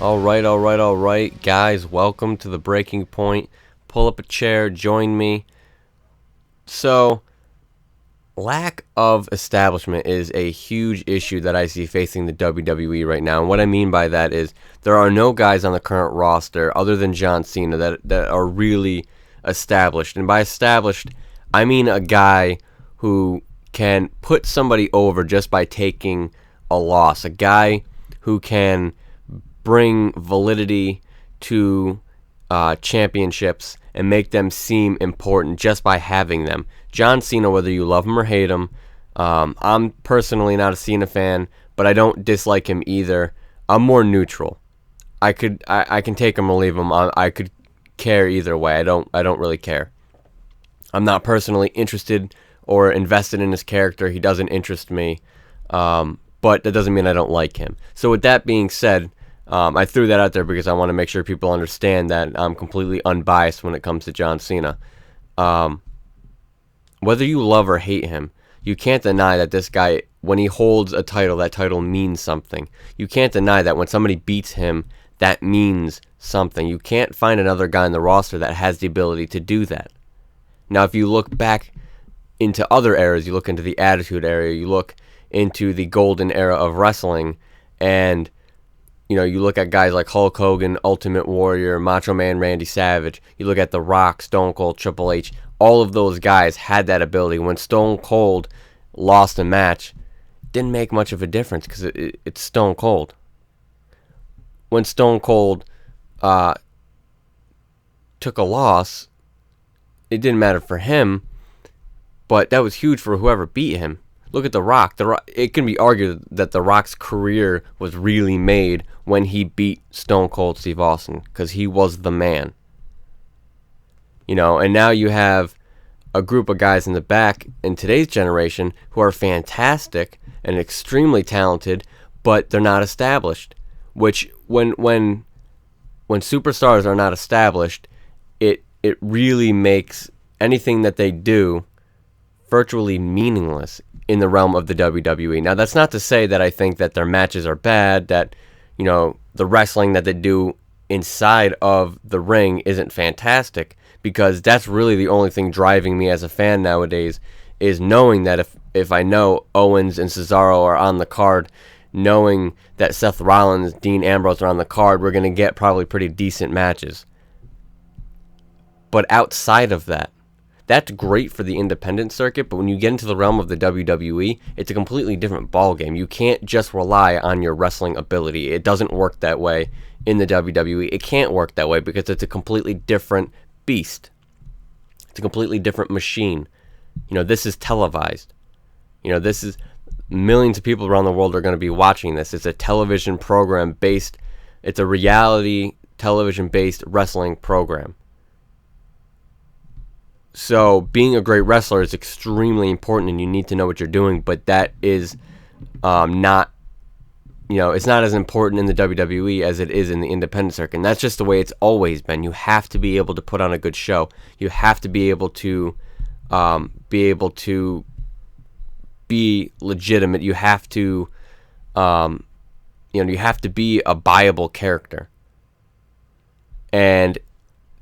All right, guys, welcome to the Breaking Point. Pull up a chair, join me. So, lack of establishment is a huge issue that I see facing the WWE right now. And what I mean by that is there are no guys on the current roster other than John Cena that are really established. And by established, I mean a guy who can put somebody over just by taking a loss. A guy who can bring validity to championships and make them seem important just by having them. John Cena, whether you love him or hate him, I'm personally not a Cena fan, but I don't dislike him either. I'm more neutral. I can take him or leave him. I could care either way. I don't really care. I'm not personally interested or invested in his character. He doesn't interest me, but that doesn't mean I don't like him. So with that being said, I threw that out there because I want to make sure people understand that I'm completely unbiased when it comes to John Cena. Whether you love or hate him, you can't deny that this guy, when he holds a title, that title means something. You can't deny that when somebody beats him, that means something. You can't find another guy in the roster that has the ability to do that. Now, if you look back into other eras, you look into the Attitude Era, you look into the golden era of wrestling, and you look at guys like Hulk Hogan, Ultimate Warrior, Macho Man Randy Savage. You look at The Rock, Stone Cold, Triple H. All of those guys had that ability. When Stone Cold lost a match, didn't make much of a difference because it's Stone Cold. When Stone Cold took a loss, it didn't matter for him, but that was huge for whoever beat him. Look at The Rock. It can be argued that The Rock's career was really made when he beat Stone Cold Steve Austin because he was the man. And now you have a group of guys in the back in today's generation who are fantastic and extremely talented, but they're not established. Which, when superstars are not established, it really makes anything that they do virtually meaningless in the realm of the WWE. Now, that's not to say that I think that their matches are bad, that, the wrestling that they do inside of the ring isn't fantastic, because that's really the only thing driving me as a fan nowadays, is knowing that if I know Owens and Cesaro are on the card, knowing that Seth Rollins, Dean Ambrose are on the card, we're going to get probably pretty decent matches. But outside of that, that's great for the independent circuit, but when you get into the realm of the WWE, it's a completely different ballgame. You can't just rely on your wrestling ability. It doesn't work that way in the WWE. It can't work that way because it's a completely different beast. It's a completely different machine. This is televised. This is millions of people around the world are going to be watching this. It's a television program based, it's a reality television based wrestling program. So being a great wrestler is extremely important, and you need to know what you're doing, but that is not, it's not as important in the WWE as it is in the independent circuit. And that's just the way it's always been. You have to be able to put on a good show. You have to be able to be legitimate. You have to, you have to be a viable character. And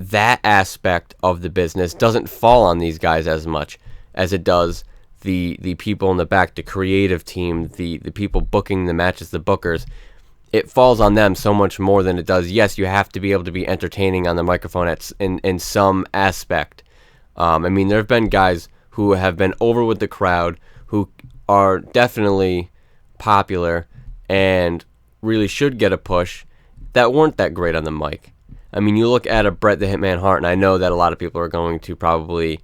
that aspect of the business doesn't fall on these guys as much as it does the people in the back, the creative team, the people booking the matches, the bookers. It falls on them so much more than it does. Yes, you have to be able to be entertaining on the microphone in some aspect. There have been guys who have been over with the crowd, who are definitely popular and really should get a push, that weren't that great on the mic. You look at a Bret the Hitman Hart, and I know that a lot of people are going to probably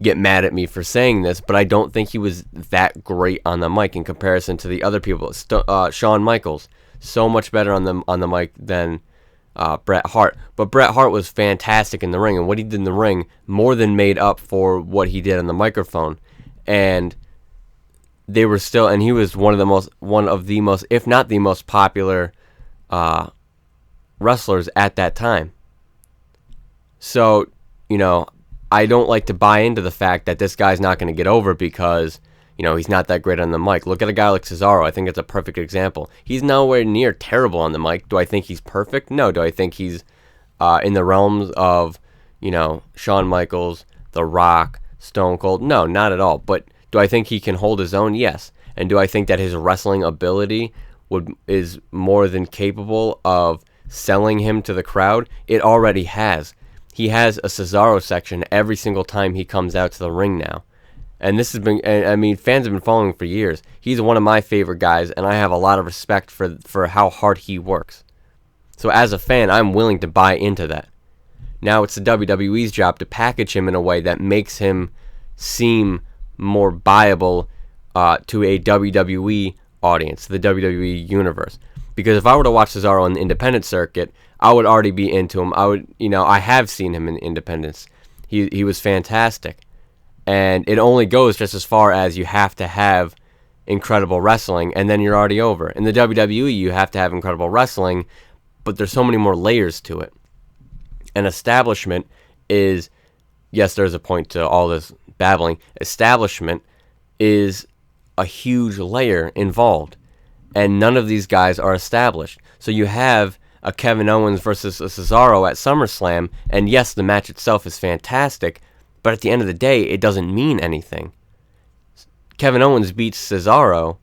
get mad at me for saying this, but I don't think he was that great on the mic in comparison to the other people. Shawn Michaels, so much better on the mic than Bret Hart. But Bret Hart was fantastic in the ring, and what he did in the ring more than made up for what he did on the microphone. And they were still, and he was one of the most, if not the most popular wrestlers at that time. So, I don't like to buy into the fact that this guy's not going to get over because, he's not that great on the mic. Look at a guy like Cesaro. I think it's a perfect example. He's nowhere near terrible on the mic. Do I think he's perfect? No. Do I think he's in the realms of, Shawn Michaels, The Rock, Stone Cold? No, not at all. But do I think he can hold his own? Yes. And do I think that his wrestling ability is more than capable of selling him to the crowd? It already has. He has a Cesaro section every single time he comes out to the ring now. And this has been, fans have been following him for years. He's one of my favorite guys, and I have a lot of respect for how hard he works. So as a fan, I'm willing to buy into that. Now it's the WWE's job to package him in a way that makes him seem more viable to a WWE audience, the WWE universe. Because if I were to watch Cesaro on the independent circuit, I would already be into him. I have seen him in independence. He was fantastic. And it only goes just as far as you have to have incredible wrestling, and then you're already over. In the WWE, you have to have incredible wrestling, but there's so many more layers to it. And establishment is, yes, there's a point to all this babbling. Establishment is a huge layer involved, and none of these guys are established. So you have a Kevin Owens versus a Cesaro at SummerSlam, and yes, the match itself is fantastic, but at the end of the day, it doesn't mean anything. Kevin Owens beats Cesaro.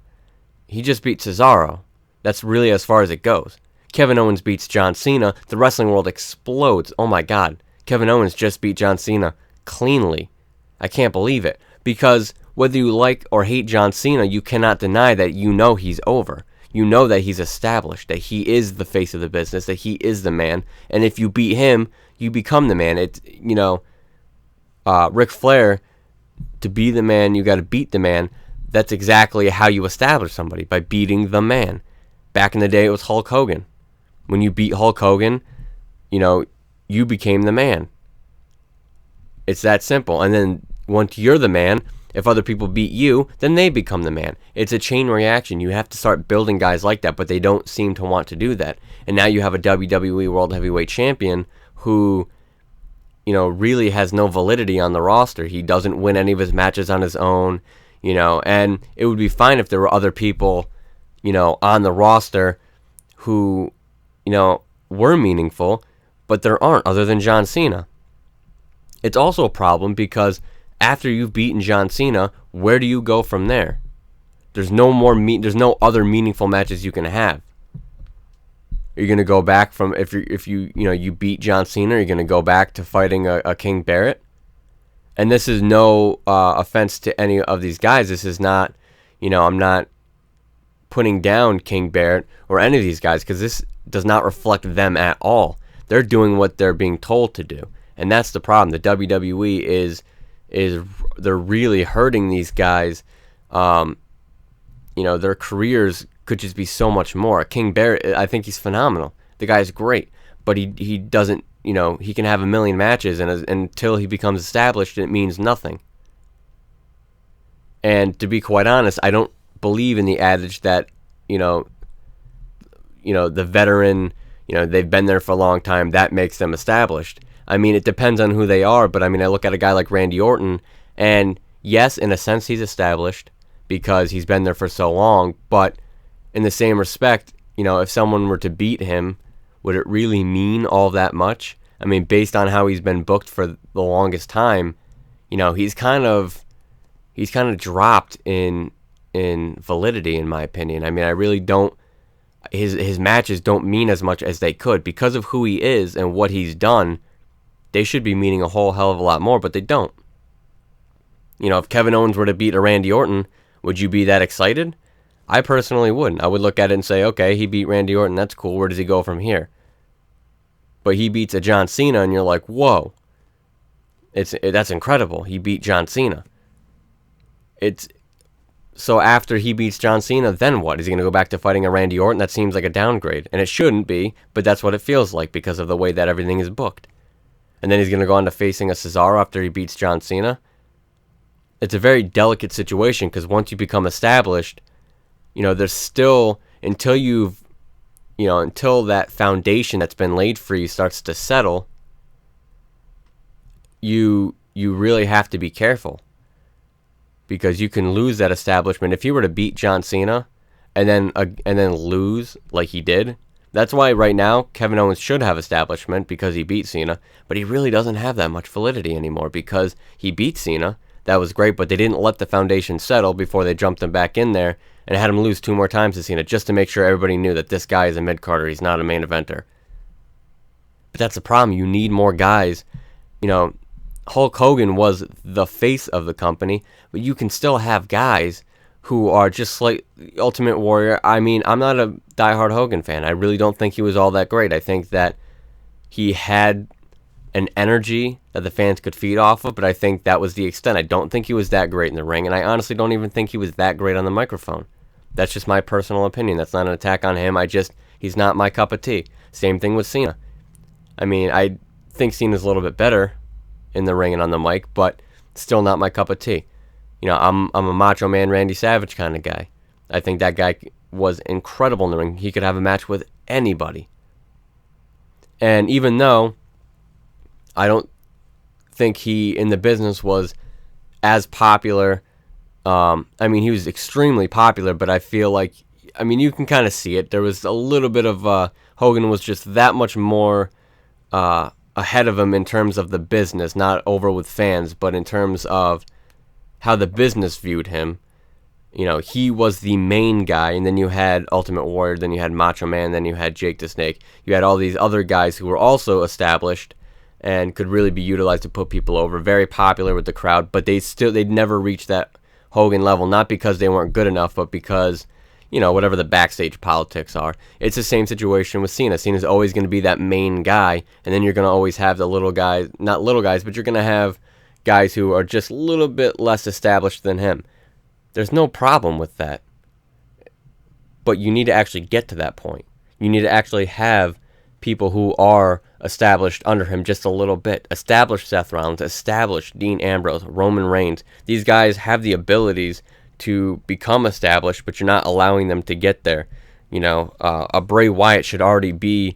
He just beat Cesaro. That's really as far as it goes. Kevin Owens beats John Cena. The wrestling world explodes. Oh my God. Kevin Owens just beat John Cena cleanly. I can't believe it. Because whether you like or hate John Cena, you cannot deny that he's over. You know that he's established, that he is the face of the business, that he is the man. And if you beat him, you become the man. Ric Flair, to be the man, you got to beat the man. That's exactly how you establish somebody, by beating the man. Back in the day, it was Hulk Hogan. When you beat Hulk Hogan, you became the man. It's that simple. And then once you're the man, if other people beat you, then they become the man. It's a chain reaction. You have to start building guys like that, but they don't seem to want to do that. And now you have a WWE World Heavyweight Champion who really has no validity on the roster. He doesn't win any of his matches on his own, and it would be fine if there were other people, on the roster who, were meaningful, but there aren't, other than John Cena. It's also a problem because after you've beaten John Cena, where do you go from there? There's there's no other meaningful matches you can have. Are you going to go back from, if you beat John Cena, are you going to go back to fighting a King Barrett? And this is no offense to any of these guys. This is not, I'm not putting down King Barrett or any of these guys, because this does not reflect them at all. They're doing what they're being told to do. And that's the problem. The WWE is they're really hurting these guys. Their careers could just be so much more. King Barrett, I think he's phenomenal. The guy's great, but he doesn't, he can have a million matches, and until he becomes established, it means nothing. And to be quite honest, I don't believe in the adage that, the veteran, they've been there for a long time, that makes them established. It depends on who they are, but I look at a guy like Randy Orton, and yes, in a sense, he's established because he's been there for so long, but in the same respect, if someone were to beat him, would it really mean all that much? Based on how he's been booked for the longest time, he's kind of dropped in validity, in my opinion. I really don't. His matches don't mean as much as they could because of who he is and what he's done. They should be meaning a whole hell of a lot more, but they don't. If Kevin Owens were to beat a Randy Orton, would you be that excited? I personally wouldn't. I would look at it and say, okay, he beat Randy Orton, that's cool, where does he go from here? But he beats a John Cena, and you're like, whoa, that's incredible. He beat John Cena. So after he beats John Cena, then what? Is he going to go back to fighting a Randy Orton? That seems like a downgrade, and it shouldn't be, but that's what it feels like because of the way that everything is booked. And then he's going to go on to facing a Cesaro after he beats John Cena. It's a very delicate situation because once you become established, there's still, until that foundation that's been laid for you starts to settle, you really have to be careful. because you can lose that establishment if he were to beat John Cena and then lose like he did. That's why right now Kevin Owens should have establishment, because he beat Cena, but he really doesn't have that much validity anymore because he beat Cena. That was great, but they didn't let the foundation settle before they jumped him back in there and had him lose 2 more times to Cena just to make sure everybody knew that this guy is a mid-carder. He's not a main eventer. But that's the problem. You need more guys. You know, Hulk Hogan was the face of the company, but you can still have guys who are just like Ultimate Warrior. I mean, I'm not a diehard Hogan fan. I really don't think he was all that great. I think that he had an energy that the fans could feed off of, but I think that was the extent. I don't think he was that great in the ring, and I honestly don't even think he was that great on the microphone. That's just my personal opinion. That's not an attack on him. He's not my cup of tea. Same thing with Cena. I mean, I think Cena's a little bit better in the ring and on the mic, but still not my cup of tea. You know, I'm a Macho Man Randy Savage kind of guy. I think that guy was incredible in the ring. He could have a match with anybody. And even though I don't think he in the business was as popular, I mean, he was extremely popular, but I feel like, I mean, you can kind of see it. There was a little bit of Hogan was just that much more ahead of him in terms of the business, not over with fans, but in terms of how the business viewed him. You know, he was the main guy, and then you had Ultimate Warrior, then you had Macho Man, then you had Jake the Snake. You had all these other guys who were also established and could really be utilized to put people over, very popular with the crowd, but they'd never reached that Hogan level, not because they weren't good enough, but because, you know, whatever the backstage politics are. It's the same situation with Cena. Cena's always going to be that main guy, and then you're going to always have the little guys, not little guys, but you're going to have guys who are just a little bit less established than him. There's no problem with that. But you need to actually get to that point. You need to actually have people who are established under him just a little bit. Established Seth Rollins, established Dean Ambrose, Roman Reigns. These guys have the abilities to become established, but you're not allowing them to get there. You know, a Bray Wyatt should already be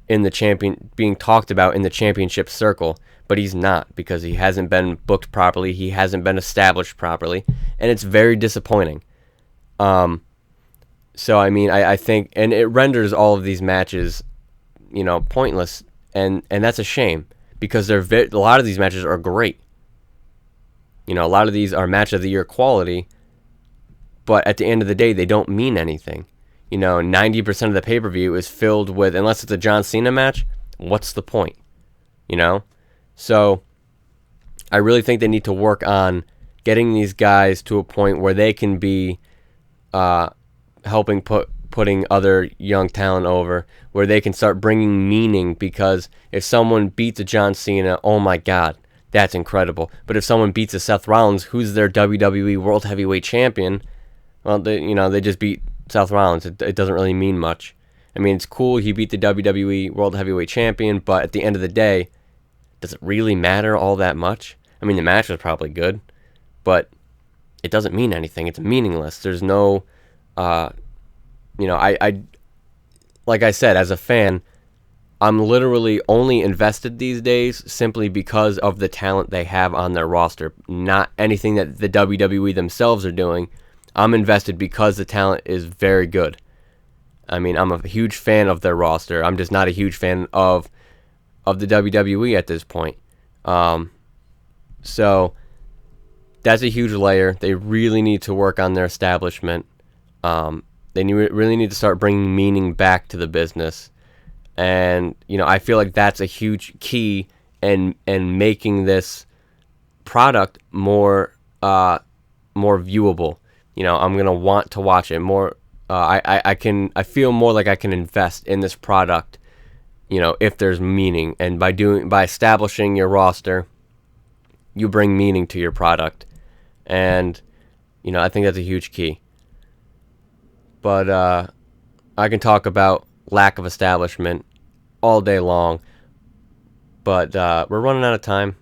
in the being talked about in the championship circle, but he's not, because he hasn't been booked properly, he hasn't been established properly, and it's very disappointing. So I mean, I think, and it renders all of these matches, you know, pointless, and that's a shame, because a lot of these matches are great. You know, a lot of these are match of the year quality, but at the end of the day, they don't mean anything. You know, 90% of the pay-per-view is filled with, unless it's a John Cena match, what's the point? You know? So, I really think they need to work on getting these guys to a point where they can be putting other young talent over, where they can start bringing meaning, because if someone beats a John Cena, oh my God, that's incredible. But if someone beats a Seth Rollins, who's their WWE World Heavyweight Champion, well, they just beat Seth Rollins. It doesn't really mean much. I mean, it's cool he beat the WWE World Heavyweight Champion, but at the end of the day, does it really matter all that much? I mean, the match was probably good, but it doesn't mean anything. It's meaningless. There's no, I like I said, as a fan, I'm literally only invested these days simply because of the talent they have on their roster, not anything that the WWE themselves are doing. I'm invested because the talent is very good. I mean, I'm a huge fan of their roster. I'm just not a huge fan of the WWE at this point. So that's a huge layer. They really need to work on their establishment. Really need to start bringing meaning back to the business. And, you know, I feel like that's a huge key in making this product more viewable. You know, I'm gonna want to watch it more. I feel more like I can invest in this product, you know, if there's meaning, and by establishing your roster, you bring meaning to your product, and you know, I think that's a huge key. But I can talk about lack of establishment all day long, but we're running out of time.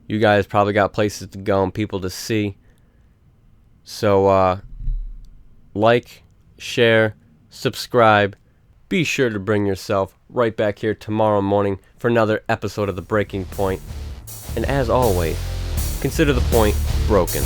You guys probably got places to go and people to see. So, like, share, subscribe. Be sure to bring yourself right back here tomorrow morning for another episode of The Breaking Point. And as always, consider the point broken.